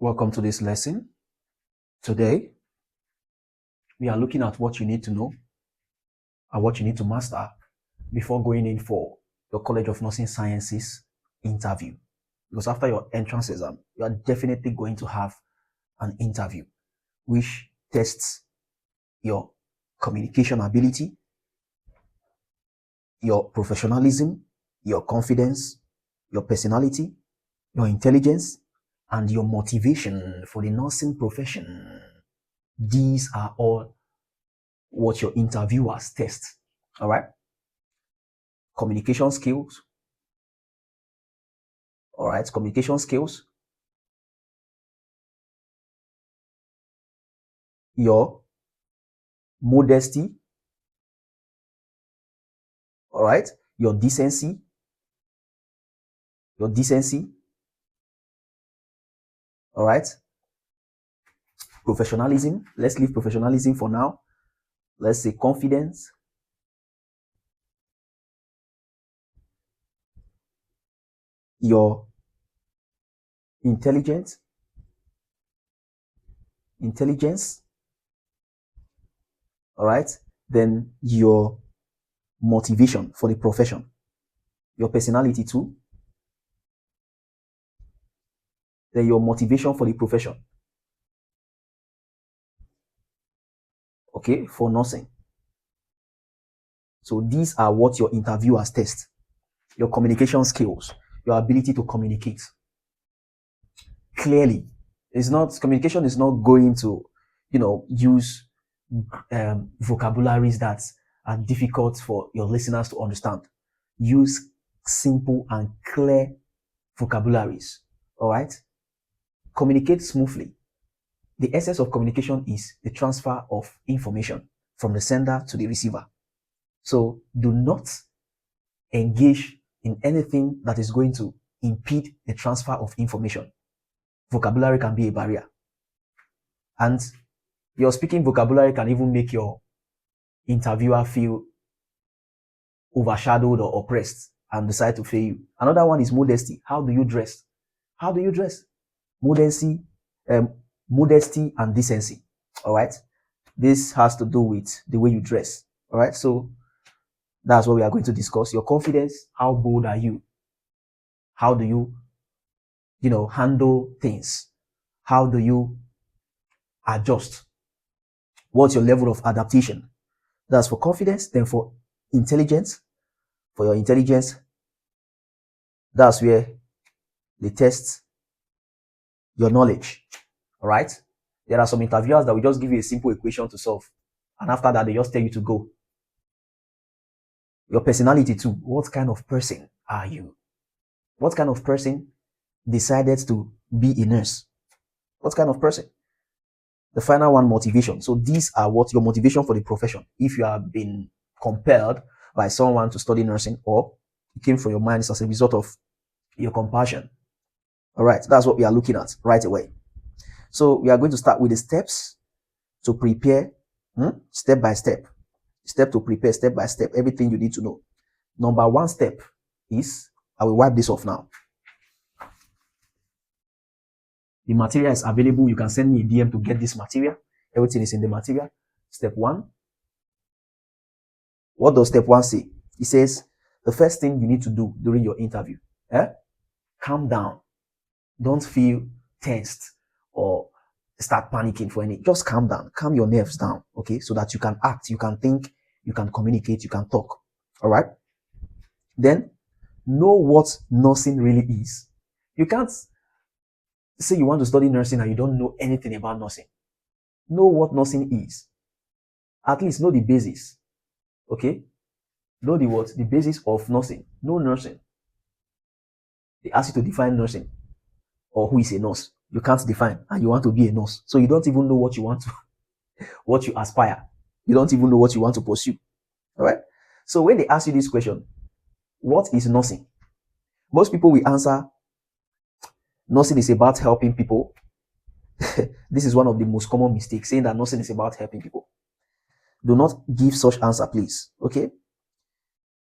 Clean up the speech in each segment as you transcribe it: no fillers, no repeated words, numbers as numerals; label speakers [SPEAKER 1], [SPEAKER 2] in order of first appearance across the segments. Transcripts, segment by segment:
[SPEAKER 1] Welcome to this lesson. Today, we are looking at what you need to know and what you need to master before going in for your College of Nursing Sciences interview. Because after your entrance exam, you are definitely going to have an interview which tests your communication ability, your professionalism, your confidence, your personality, your intelligence, and your motivation for the nursing profession. These are all what your interviewers test. All right. Communication skills. All right. Communication skills. Your modesty. All right. Your decency. Your decency. All right. Professionalism. Let's leave professionalism for now. Let's say confidence. Your intelligence. All right. Then your motivation for the profession. Your personality too. Then your motivation for the profession. Okay, for nursing. So these are what your interviewers test. Your communication skills, your ability to communicate clearly. Communication is not going to, use vocabularies that are difficult for your listeners to understand. Use simple and clear vocabularies. All right. Communicate smoothly. The essence of communication is the transfer of information from the sender to the receiver. So do not engage in anything that is going to impede the transfer of information. Vocabulary can be a barrier. And your speaking vocabulary can even make your interviewer feel overshadowed or oppressed and decide to fail you. Another one is modesty. How do you dress? How do you dress? Modesty and decency. All right. This has to do with the way you dress. All right. So that's what we are going to discuss. Your confidence. How bold are you? How do you, handle things? How do you adjust? What's your level of adaptation? That's for confidence. Then for intelligence, for your intelligence, that's where they test your knowledge. All right. There are some interviewers that will just give you a simple equation to solve. And after that, they just tell you to go. Your personality too. What kind of person are you? What kind of person decided to be a nurse? What kind of person? The final one, motivation. So these are what your motivation for the profession. If you have been compelled by someone to study nursing, or it came from your mind as a result of your compassion. All right, that's what we are looking at right away. So we are going to start with the steps to prepare, step by step. Step to prepare, step by step, everything you need to know. Number one step is, I will wipe this off now. The material is available. You can send me a DM to get this material. Everything is in the material. Step one. What does step one say? It says the first thing you need to do during your interview, calm down. Don't feel tensed or start panicking for any. Just calm down. Calm your nerves down, okay? So that you can act, you can think, you can communicate, you can talk. All right? Then know what nursing really is. You can't say you want to study nursing and you don't know anything about nursing. Know what nursing is. At least know the basis. Okay? Know the what? The basis of nursing. Know nursing. They ask you to define nursing or who is a nurse. You can't define and you want to be a nurse. So you don't even know what you want to, what you aspire. You don't even know what you want to pursue. All right? So when they ask you this question, what is nursing? Most people will answer, nursing is about helping people. This is one of the most common mistakes, saying that nursing is about helping people. Do not give such answer, please. Okay?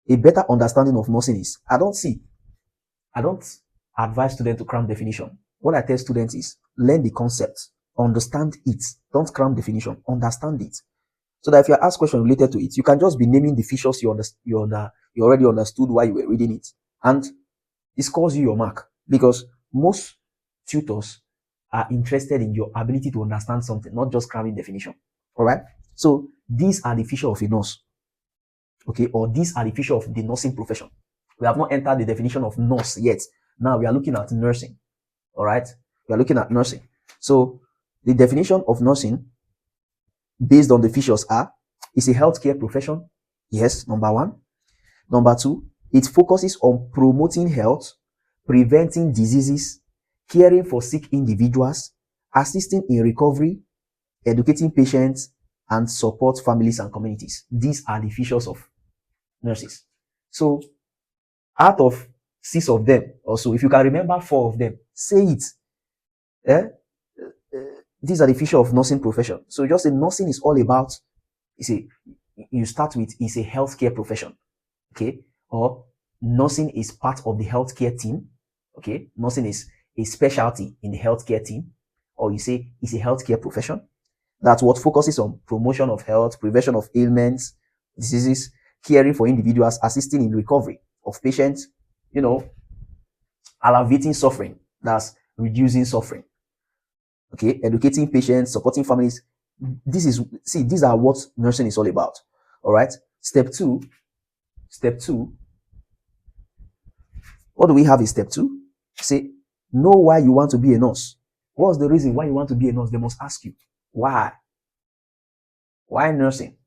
[SPEAKER 1] A better understanding of nursing is, I don't advise students to cram definition. What I tell students is, learn the concept, understand it. Don't cram definition, understand it. So that if you're asked questions related to it, you can just be naming the features you already understood while you were reading it. And it scores you your mark, because most tutors are interested in your ability to understand something, not just cramming definition. All right. So these are the features of a nurse. Okay. Or these are the features of the nursing profession. We have not entered the definition of nurse yet. Now we are looking at nursing. All right. We are looking at nursing. So the definition of nursing based on the features are, is a healthcare profession. Yes. Number one. Number two, it focuses on promoting health, preventing diseases, caring for sick individuals, assisting in recovery, educating patients, and support families and communities. These are the features of nurses. So, out of 6 of them, or so, if you can remember 4 of them, say it. Eh? These are the features of nursing profession. So, just say nursing is all about, you start with, it's a healthcare profession. Okay. Or nursing is part of the healthcare team. Okay. Nursing is a specialty in the healthcare team. Or you say it's a healthcare profession. That's what focuses on promotion of health, prevention of ailments, diseases, caring for individuals, assisting in recovery of patients, alleviating suffering. That's reducing suffering. Okay. Educating patients, supporting families. These are what nursing is all about. All right. Step two, what do we have in step 2? Say, know why you want to be a nurse. What's the reason why you want to be a nurse? They must ask you. Why? Why nursing?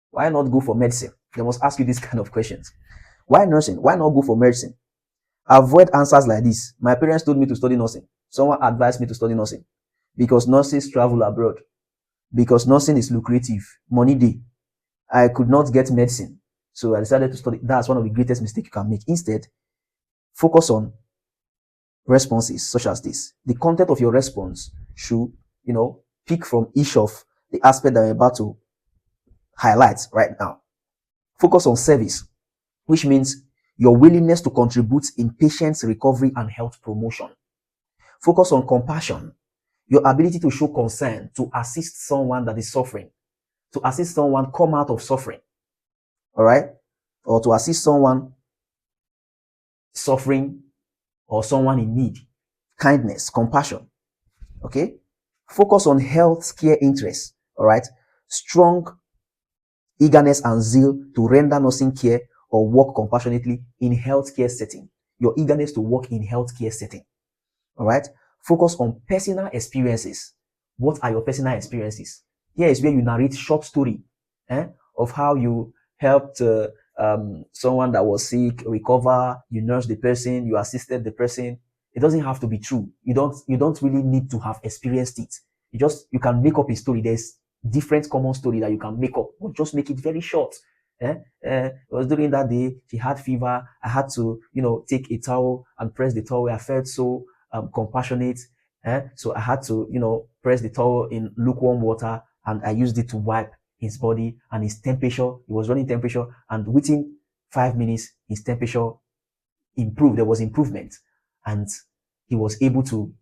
[SPEAKER 1] Why not go for medicine? They must ask you these kind of questions. Why nursing? Why not go for medicine? Avoid answers like this. My parents told me to study nursing. Someone advised me to study nursing because nurses travel abroad. Because nursing is lucrative. Money day. I could not get medicine. So I decided to study. That's one of the greatest mistakes you can make. Instead, focus on responses such as this. The content of your response should, pick from each of the aspects that I'm about to highlight right now. Focus on service, which means your willingness to contribute in patients' recovery and health promotion. Focus on compassion, your ability to show concern, to assist someone that is suffering, to assist someone come out of suffering. All right? Or to assist someone suffering or someone in need. Kindness, compassion. Okay? Focus on healthcare interests. All right? Strong eagerness and zeal to render nursing care or work compassionately in healthcare setting. Your eagerness to work in healthcare setting. All right? Focus on personal experiences. What are your personal experiences? Here is where you narrate short story of how you helped someone that was sick recover. You nursed the person, you assisted the person. It doesn't have to be true. You don't really need to have experienced it. You can make up a story. There's different common story that you can make up, but just make it very short. It was during that day she had fever. I had to, take a towel and press the towel. I felt so compassionate. So I had to, press the towel in lukewarm water, and I used it to wipe his body and his temperature. He was running temperature, and within 5 minutes, his temperature improved. There was improvement, and he was able to,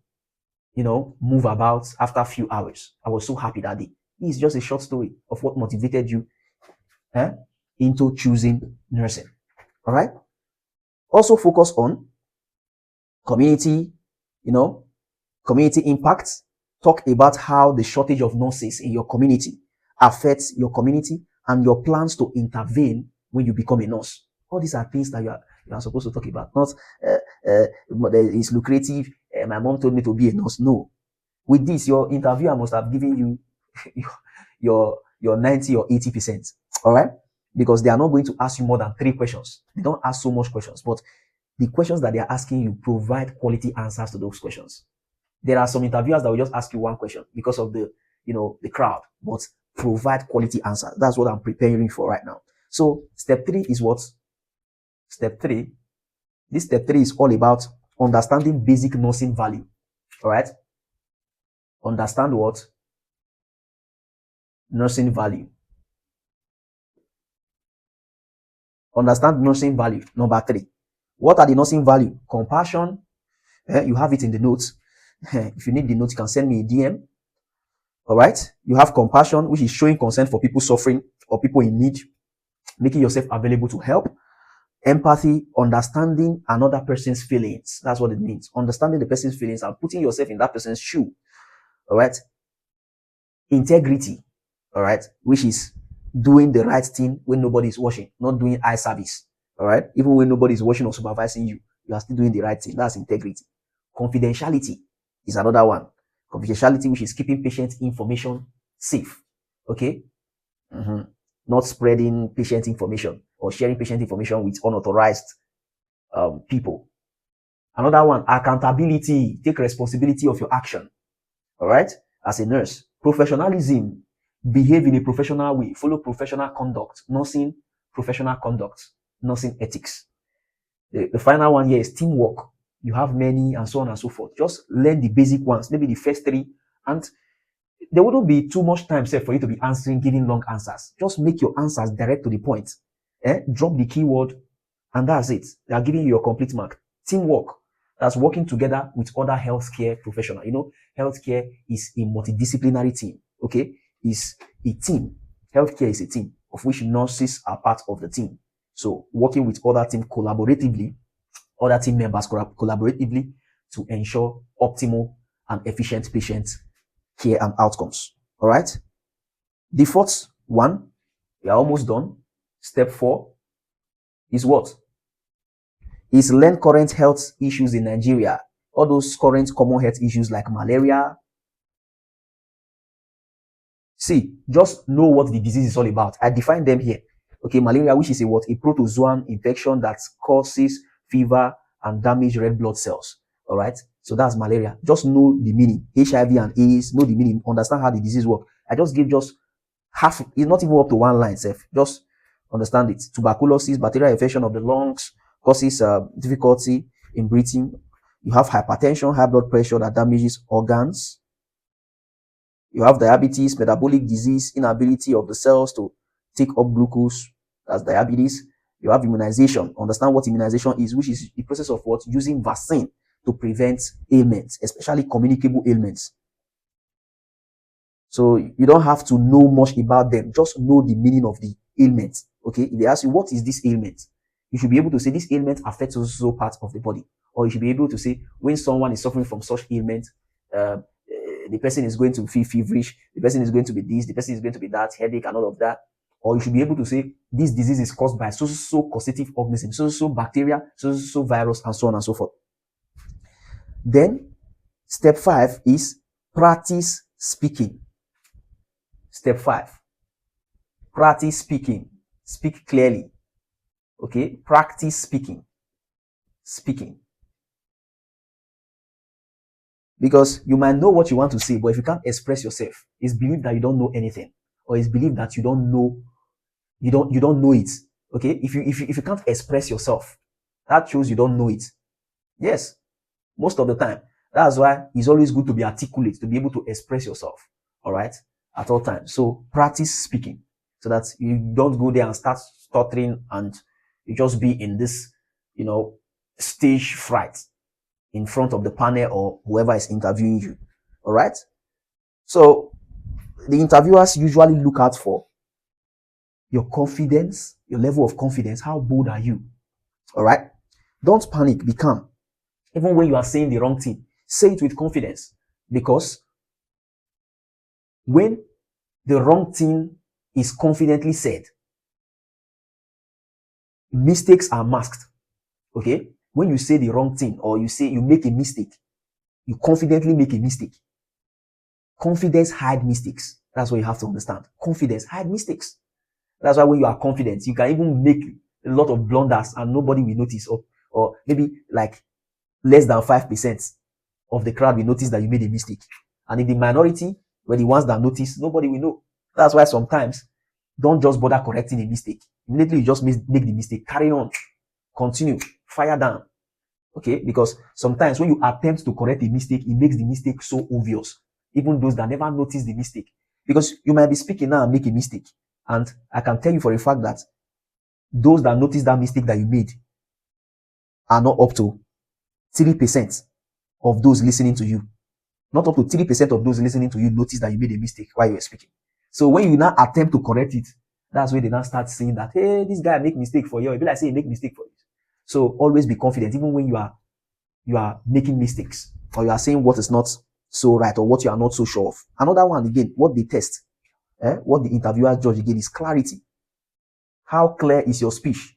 [SPEAKER 1] move about after a few hours. I was so happy that day. It's just a short story of what motivated you into choosing nursing. All right. Also focus on community, community impact. Talk about how the shortage of nurses in your community affects your community and your plans to intervene when you become a nurse. All these are things that you are supposed to talk about. Not it's lucrative. My mom told me to be a nurse. No. With this, your interviewer must have given you your 90 or 80%. All right? Because they are not going to ask you more than 3 questions. They don't ask so much questions, but the questions that they are asking you provide quality answers to those questions. There are some interviewers that will just ask you 1 question because of the crowd, but provide quality answers. That's what I'm preparing for right now. So step 3 is what? Step 3. This step 3 is all about understanding basic nursing value. All right? Understand what? Nursing value. Understand nursing value. Number 3. What are the nursing value? Compassion. You have it in the notes. If you need the note, you can send me a DM. All right. You have compassion, which is showing concern for people suffering or people in need, making yourself available to help. Empathy, understanding another person's feelings. That's what it means. Understanding the person's feelings and putting yourself in that person's shoe. All right. Integrity. All right. Which is doing the right thing when nobody is watching, not doing eye service. All right. Even when nobody is watching or supervising you, you are still doing the right thing. That's integrity. Confidentiality is another one. Confidentiality, which is keeping patient information safe. Okay. Not spreading patient information or sharing patient information with unauthorized people. Another one, accountability. Take responsibility of your action. All right. As a nurse, professionalism. Behave in a professional way. Follow professional conduct. Nursing professional conduct. Nursing ethics. The final one here is teamwork. You have many and so on and so forth. Just learn the basic ones, maybe the first three, and there wouldn't be too much time set for you to be answering, giving long answers. Just make your answers direct to the point. Drop the keyword, and that's it. They are giving you your complete mark. Teamwork. That's working together with other healthcare professionals. You know, healthcare is a multidisciplinary team. Okay, is a team. Healthcare is a team of which nurses are part of the team. So working with other team collaboratively, other team members collaboratively to ensure optimal and efficient patient care and outcomes. All right. The fourth one, we are almost done. Step 4 is what? Is learn current health issues in Nigeria. All those current common health issues like malaria. See, just know what the disease is all about. I define them here. Okay, malaria, which is a what? A protozoan infection that causes fever and damage red blood cells. All right. So that's malaria. Just know the meaning. HIV and AIDS, know the meaning. Understand how the disease works. I just give just half. It's not even up to one line, Seth. Just understand it. Tuberculosis, bacterial infection of the lungs, causes difficulty in breathing. You have hypertension, high blood pressure that damages organs. You have diabetes, metabolic disease, inability of the cells to take up glucose. That's diabetes. You have immunization. Understand what immunization is, which is the process of what? Using vaccine to prevent ailments, especially communicable ailments. So you don't have to know much about them. Just know the meaning of the ailment. Okay. If they ask you, what is this ailment? You should be able to say this ailment affects also part of the body. Or you should be able to say when someone is suffering from such ailment, the person is going to feel feverish, the person is going to be this, the person is going to be that, headache and all of that. Or you should be able to say this disease is caused by so causative organism, so bacteria, so virus, and so on and so forth. Then step 5 is practice speaking. Step 5, practice speaking. Speak clearly. Okay, practice speaking. Because you might know what you want to say, but if you can't express yourself, it's believed that you don't know anything, or it's believed that you don't know it. Okay, if you can't express yourself, that shows you don't know it. Yes, most of the time. That's why it's always good to be articulate, to be able to express yourself. All right, at all times. So practice speaking, so that you don't go there and start stuttering and you just be in this, stage fright in front of the panel or whoever is interviewing you. All right. So the interviewers usually look out for your confidence, your level of confidence. How bold are you? All right. Don't panic. Be calm. Even when you are saying the wrong thing, say it with confidence, because when the wrong thing is confidently said, mistakes are masked. Okay. When you say the wrong thing or you make a mistake, you confidently make a mistake. Confidence hide mistakes. That's what you have to understand. Confidence hide mistakes. That's why when you are confident, you can even make a lot of blunders and nobody will notice, or maybe like less than 5% of the crowd will notice that you made a mistake. And if the minority were the ones that notice, nobody will know. That's why sometimes don't just bother correcting a mistake. Immediately you just make the mistake. Carry on. Continue. Fire down. Okay, because sometimes when you attempt to correct a mistake, it makes the mistake so obvious, even those that never notice the mistake. Because you might be speaking now and make a mistake, and I can tell you for a fact that those that notice that mistake that you made are not up to 3% of those listening to you. Not up to 3% of those listening to you notice that you made a mistake while you were speaking. So when you now attempt to correct it, that's where they now start saying that, hey, this guy make mistake for you. It'll be like saying make mistake for you. So always be confident, even when you are making mistakes, or you are saying what is not so right, or what you are not so sure of. Another one again, what they test, what the interviewer judge again is clarity. How clear is your speech?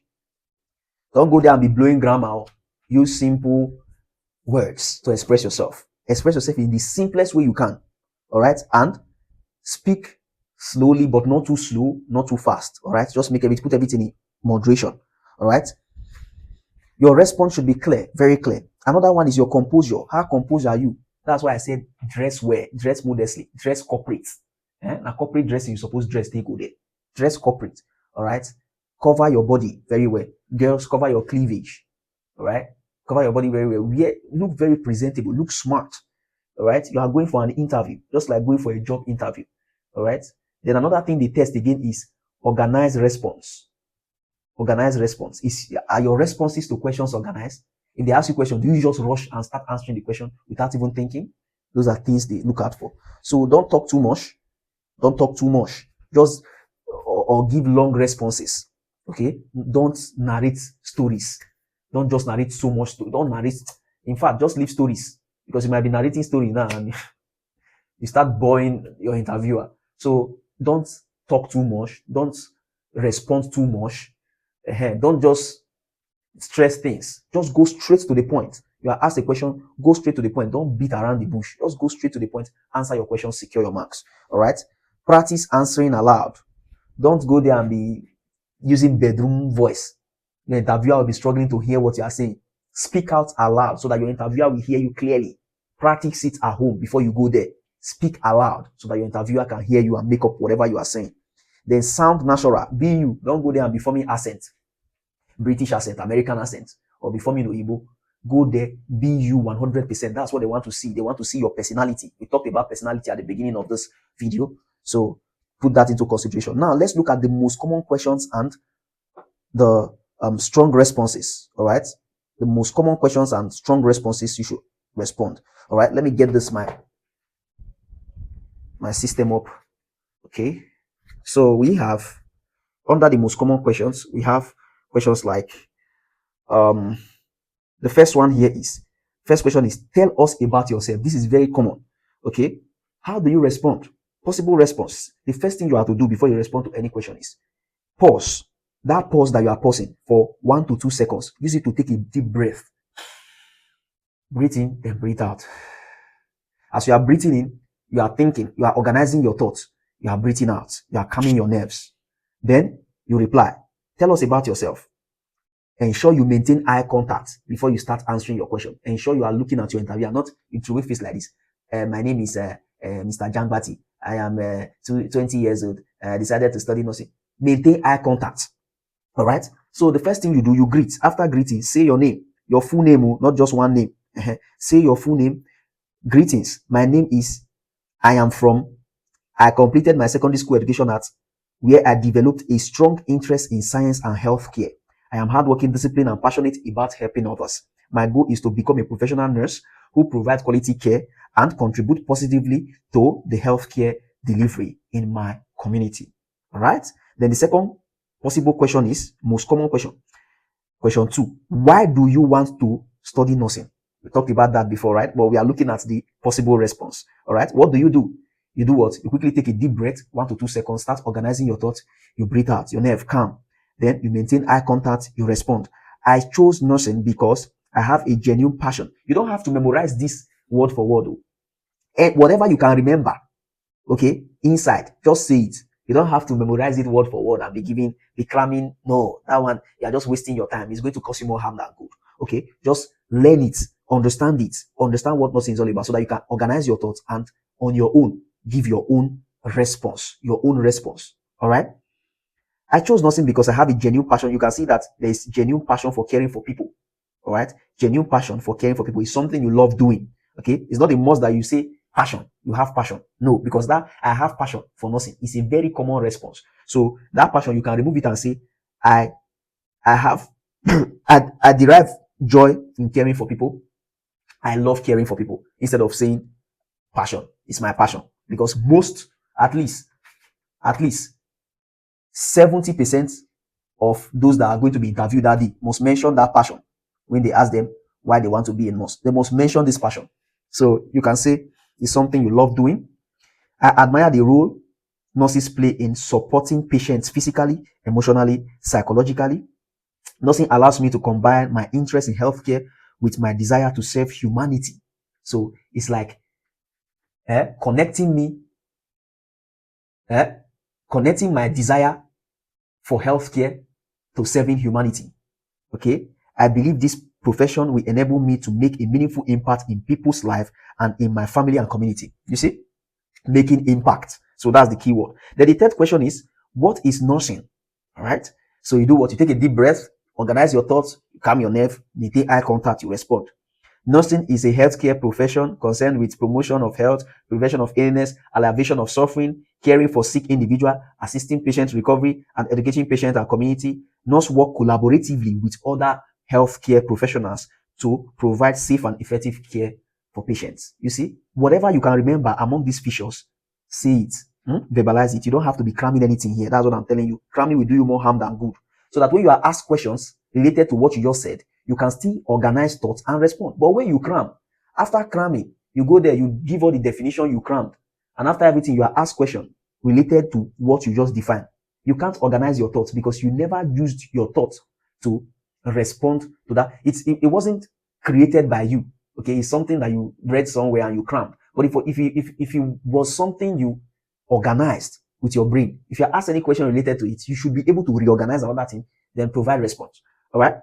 [SPEAKER 1] Don't go there and be blowing grammar. Use simple words to express yourself. Express yourself in the simplest way you can. All right, and speak slowly, but not too slow, not too fast. All right, just put everything in moderation. All right. Your response should be clear, very clear. Another one is your composure. How composed are you? That's why I said dress well, dress modestly, dress corporate. Now corporate dressing, you're supposed to dress, take go there. Dress corporate. All right. Cover your body very well. Girls, cover your cleavage. All right. Cover your body very well. Look very presentable. Look smart. All right. You are going for an interview, just like going for a job interview. All right. Then another thing they test again is organized response. Organized response. Are your responses to questions organized? If they ask you a question, do you just rush and start answering the question without even thinking? Those are things they look out for. So don't talk too much. Don't talk too much. Just or give long responses. Okay? Don't narrate stories. Don't just narrate so much. Don't narrate. In fact, just leave stories, because you might be narrating story now and you start boring your interviewer. So don't talk too much. Don't respond too much. Don't just stress things. Just go straight to the point. You are asked a question, go straight to the point. Don't beat around the bush. Just go straight to the point. Answer your question, secure your marks. All right. Practice answering aloud. Don't go there and be using bedroom voice. The interviewer will be struggling to hear what you are saying. Speak out aloud so that your interviewer will hear you clearly. Practice it at home before you go there. Speak aloud so that your interviewer can hear you and make up whatever you are saying. Then sound natural. Be you. Don't go there and be forming accent. British accent, American accent, or be forming Igbo. Go there, be you 100%. That's what they want to see. They want to see your personality. We talked about personality at the beginning of this video. So put that into consideration. Now let's look at the most common questions and the strong responses. All right. The most common questions and strong responses you should respond. All right. Let me get this my system up. Okay. So we have under the most common questions, we have questions like the first question is tell us about yourself. This is very common. Okay. How do you respond? Possible response. The first thing you have to do before you respond to any question is pause. That pause that you are pausing for 1 to 2 seconds, use it to take a deep breath. Breathe in, then breathe out. As you are breathing in, you are thinking, you are organizing your thoughts. You are breathing out. You are calming your nerves. Then you reply. Tell us about yourself. Ensure you maintain eye contact before you start answering your question. Ensure you are looking at your interviewer, not into a face like this. My name is Mr. Jangbati. I am 20 years old. I decided to study nursing. Maintain eye contact. All right. So the first thing you do, you greet. After greeting, say your name, your full name, not just one name. Say your full name. Greetings. My name is. I completed my secondary school education at where I developed a strong interest in science and healthcare. I am hardworking, disciplined, and passionate about helping others. My goal is to become a professional nurse who provides quality care and contribute positively to the healthcare delivery in my community. All right. Then the second possible question is most common question. Question 2. Why do you want to study nursing? We talked about that before, right? But we are looking at the possible response. All right. What do? You do what? You quickly take a deep breath, 1 to 2 seconds, start organizing your thoughts. You breathe out, your nerve calm. Then you maintain eye contact, you respond. I chose nursing because I have a genuine passion. You don't have to memorize this word for word. And whatever you can remember, okay, inside, just say it. You don't have to memorize it word for word and be cramming. No, that one, you're just wasting your time. It's going to cause you more harm than good. Okay, just learn it, understand what nursing is all about so that you can organize your thoughts and on your own, give your own response. All right. I chose nursing because I have a genuine passion. You can see that there is genuine passion for caring for people. All right. Genuine passion for caring for people is something you love doing. Okay. It's not a must that you say passion. You have passion. No, because that I have passion for nursing is a very common response. So that passion, you can remove it and say, I have, I derive joy in caring for people. I love caring for people instead of saying passion. It's my passion because most, at least 70% of those that are going to be interviewed that day must mention that passion when they ask them why they want to be a nurse. They must mention this passion. So you can say it's something you love doing. I admire the role nurses play in supporting patients physically, emotionally, psychologically. Nursing allows me to combine my interest in healthcare with my desire to serve humanity. So it's like connecting me, connecting my desire for healthcare to serving humanity. Okay, I believe this profession will enable me to make a meaningful impact in people's life and in my family and community. You see, making impact. So that's the key word. Then the third question is, what is nursing? All right. So you do what? You take a deep breath, organize your thoughts, calm your nerve, maintain eye contact, you respond. Nursing is a healthcare profession concerned with promotion of health, prevention of illness, alleviation of suffering, caring for sick individuals, assisting patient recovery, and educating patient and community. Nurse work collaboratively with other healthcare professionals to provide safe and effective care for patients. You see, whatever you can remember among these features, say it, verbalize it. You don't have to be cramming anything here. That's what I'm telling you. Cramming will do you more harm than good. So that when you are asked questions related to what you just said, you can still organize thoughts and respond. But when you cram, after cramming, you go there, you give all the definition you crammed. And after everything, you are asked questions related to what you just defined. You can't organize your thoughts because you never used your thoughts to respond to that. It wasn't created by you. Okay, it's something that you read somewhere and you crammed. But if it was something you organized with your brain, if you're asked any question related to it, you should be able to reorganize another thing, then provide response. All right.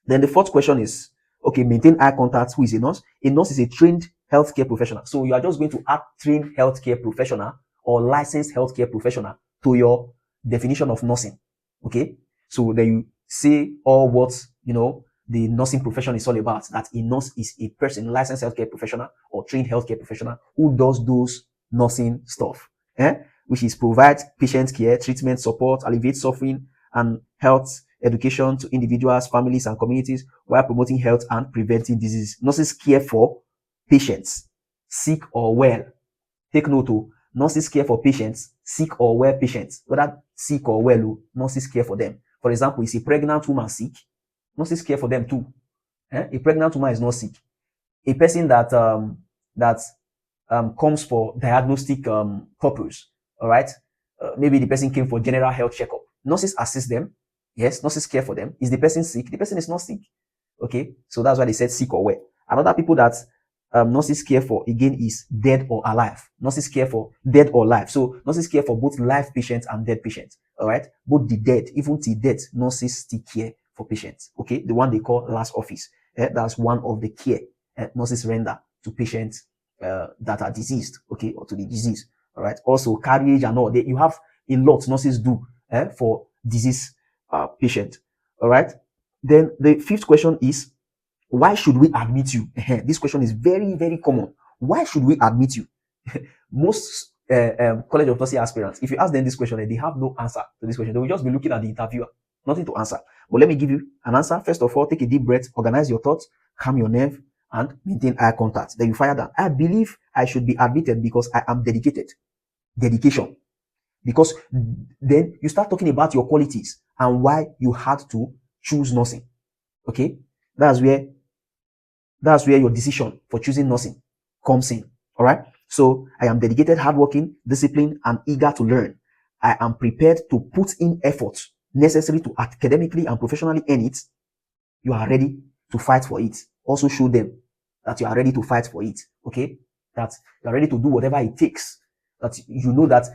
[SPEAKER 1] Then the fourth question is, okay, maintain eye contact. Who is a nurse? A nurse is a trained healthcare professional. So you are just going to add trained healthcare professional or licensed healthcare professional to your definition of nursing. Okay. So then you say all what, the nursing profession is all about. That a nurse is a person, licensed healthcare professional or trained healthcare professional who does those nursing stuff, which is provide patient care, treatment, support, alleviate suffering, and health education to individuals, families, and communities while promoting health and preventing disease. Nurses care for patients, sick or well. Take note, nurses care for patients, sick or well patients. Whether sick or well, nurses care for them. For example, is a pregnant woman sick? Nurses care for them too. A pregnant woman is not sick. A person that comes for diagnostic purpose, all right? Maybe the person came for general health checkup. Nurses assist them. Yes, nurses care for them. Is the person sick? The person is not sick. Okay, so that's why they said sick or well. Another people that nurses care for again is dead or alive. Nurses care for dead or alive. So nurses care for both live patients and dead patients. All right, both the dead, even till death, nurses still care for patients. Okay, the one they call last office. That's one of the care nurses render to patients that are diseased. Okay, or to the disease. All right. Also carriage and all. You have a lot nurses do for disease patient. All right. Then the fifth question is, why should we admit you? This question is very, very common. Why should we admit you? Most College of Nursing aspirants, if you ask them this question, they have no answer to this question. They will just be looking at the interviewer, nothing to answer. But let me give you an answer. First of all, take a deep breath, organize your thoughts, calm your nerve, and maintain eye contact. Then you fire that. I believe I should be admitted because I am dedicated. Dedication. Because then you start talking about your qualities and why you had to choose nursing. Okay, that's where your decision for choosing nursing comes in. All right. So I am dedicated, hardworking, disciplined, and eager to learn. I am prepared to put in effort necessary to academically and professionally earn it. You are ready to fight for it. Also show them that you are ready to fight for it. Okay, that you are ready to do whatever it takes. That you know that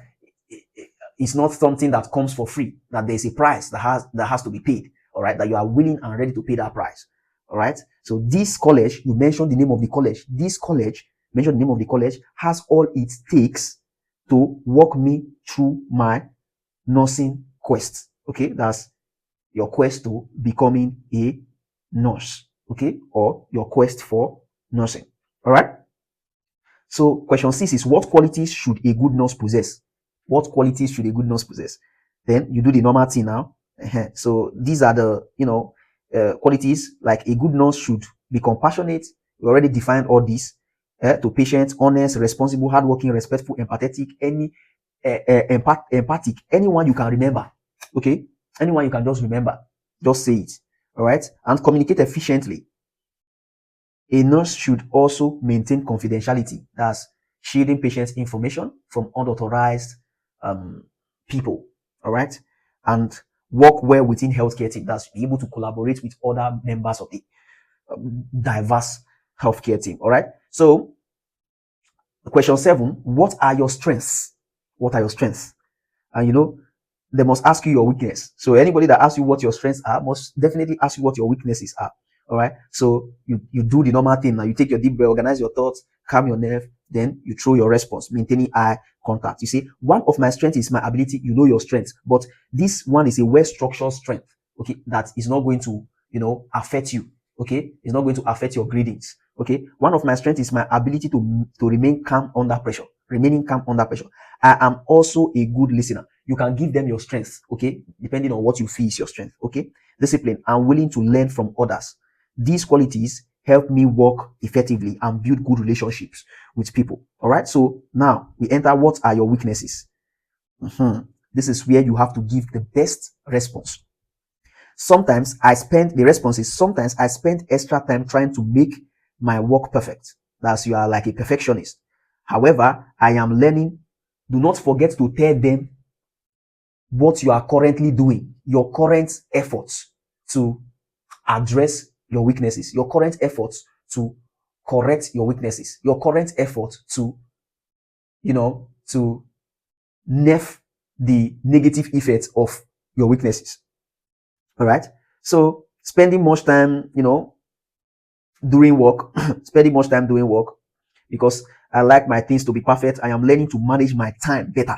[SPEAKER 1] it's not something that comes for free, that there's a price that has to be paid. All right, that you are willing and ready to pay that price. All right. So this college, you mentioned the name of the college. This college, mention the name of the college, has all it takes to walk me through my nursing quest. Okay, that's your quest to becoming a nurse. Okay, or your quest for nursing. All right. So question 6 is, what qualities should a good nurse possess? What qualities should a good nurse possess? Then you do the normal thing now. So these are the qualities. Like a good nurse should be compassionate. We already defined all these. to patients, honest, responsible, hardworking, respectful, empathetic, empathic, anyone you can remember. Okay, anyone you can just remember, just say it. All right, and communicate efficiently. A nurse should also maintain confidentiality. That's shielding patients' information from unauthorized um, people. All right, and work well within healthcare team. That's be able to collaborate with other members of the diverse healthcare team. All right. So, question 7: what are your strengths? What are your strengths? And they must ask you your weakness. So anybody that asks you what your strengths are must definitely ask you what your weaknesses are. All right. So you do the normal thing. Now you take your deep breath, organize your thoughts, calm your nerve, then you throw your response, maintaining eye contact. You see, one of my strengths is my ability. You know your strengths, but this one is a well-structured strength. Okay, that is not going to affect you. Okay, it's not going to affect your greetings. Okay, one of my strengths is my ability to remain calm under pressure. Remaining calm under pressure. I am also a good listener. You can give them your strengths, okay, depending on what you feel is your strength. Okay, discipline and willing to learn from others. These qualities help me work effectively and build good relationships with people. All right, so now we enter what are your weaknesses. This is where you have to give the best response. Sometimes I spend extra time trying to make my work perfect. That's you are like a perfectionist. However, I am learning. Do not forget to tell them what you are currently doing, your current efforts to address your weaknesses, your current efforts to correct your weaknesses, your current effort to, to nerf the negative effects of your weaknesses. All right. So spending much time, doing work, spending much time doing work because I like my things to be perfect. I am learning to manage my time better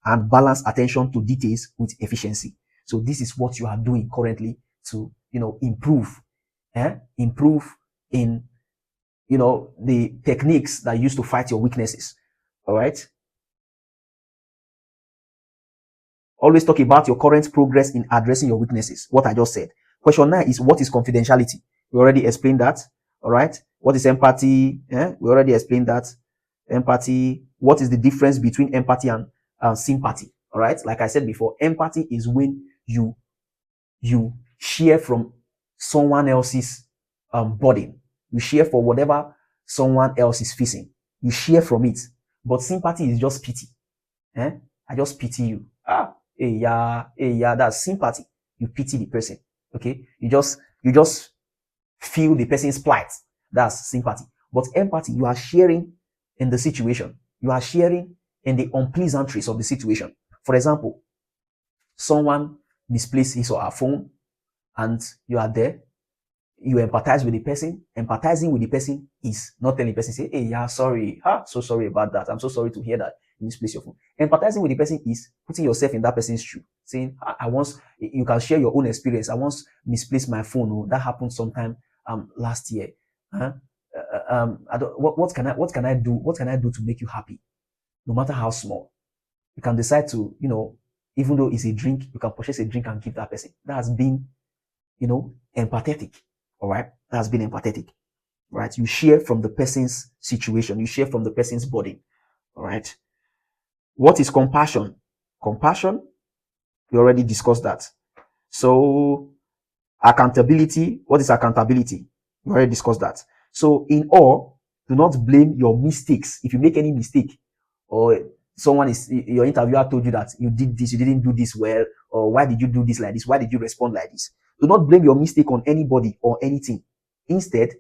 [SPEAKER 1] and balance attention to details with efficiency. So this is what you are doing currently to, improve, improve in, the techniques that you use to fight your weaknesses. All right. Always talk about your current progress in addressing your weaknesses. What I just said. Question 9 is what is confidentiality? We already explained that. All right. What is empathy? We already explained that. Empathy. What is the difference between empathy and sympathy? All right. Like I said before, empathy is when you share from someone else's burden. You share for whatever someone else is facing. You share from it. But sympathy is just pity. I just pity you. Hey, yeah, that's sympathy. You pity the person. Okay. You just feel the person's plight. That's sympathy. But empathy, you are sharing in the situation. You are sharing in the unpleasantries of the situation. For example, someone misplaced his or her phone and you are there. You empathize with the person. Empathizing with the person is not telling the person, say, hey, yeah, sorry. So sorry about that. I'm so sorry to hear that you misplaced your phone. Empathizing with the person is putting yourself in that person's shoe. Saying, I once, you can share your own experience. I once misplaced my phone. Oh, that happened sometime last year. What can I do? What can I do to make you happy? No matter how small. You can decide to, even though it's a drink, you can purchase a drink and give that person. That has been, empathetic. All right. That has been empathetic. Right. You share from the person's situation. You share from the person's body. All right. What is compassion? Compassion, we already discussed that. So, accountability. What is accountability? We already discussed that. So, in all, do not blame your mistakes. If you make any mistake, or your interviewer told you that you did this, you didn't do this well, or why did you do this like this? Why did you respond like this? Do not blame your mistake on anybody or anything. Instead,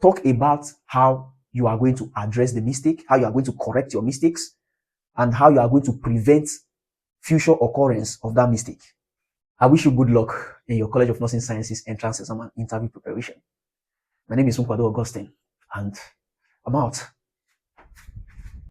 [SPEAKER 1] talk about how you are going to address the mistake, how you are going to correct your mistakes, and how you are going to prevent future occurrence of that mistake. I wish you good luck in your College of Nursing Sciences entrance exam and interview preparation. My name is Unkwado Augustine, and I'm out.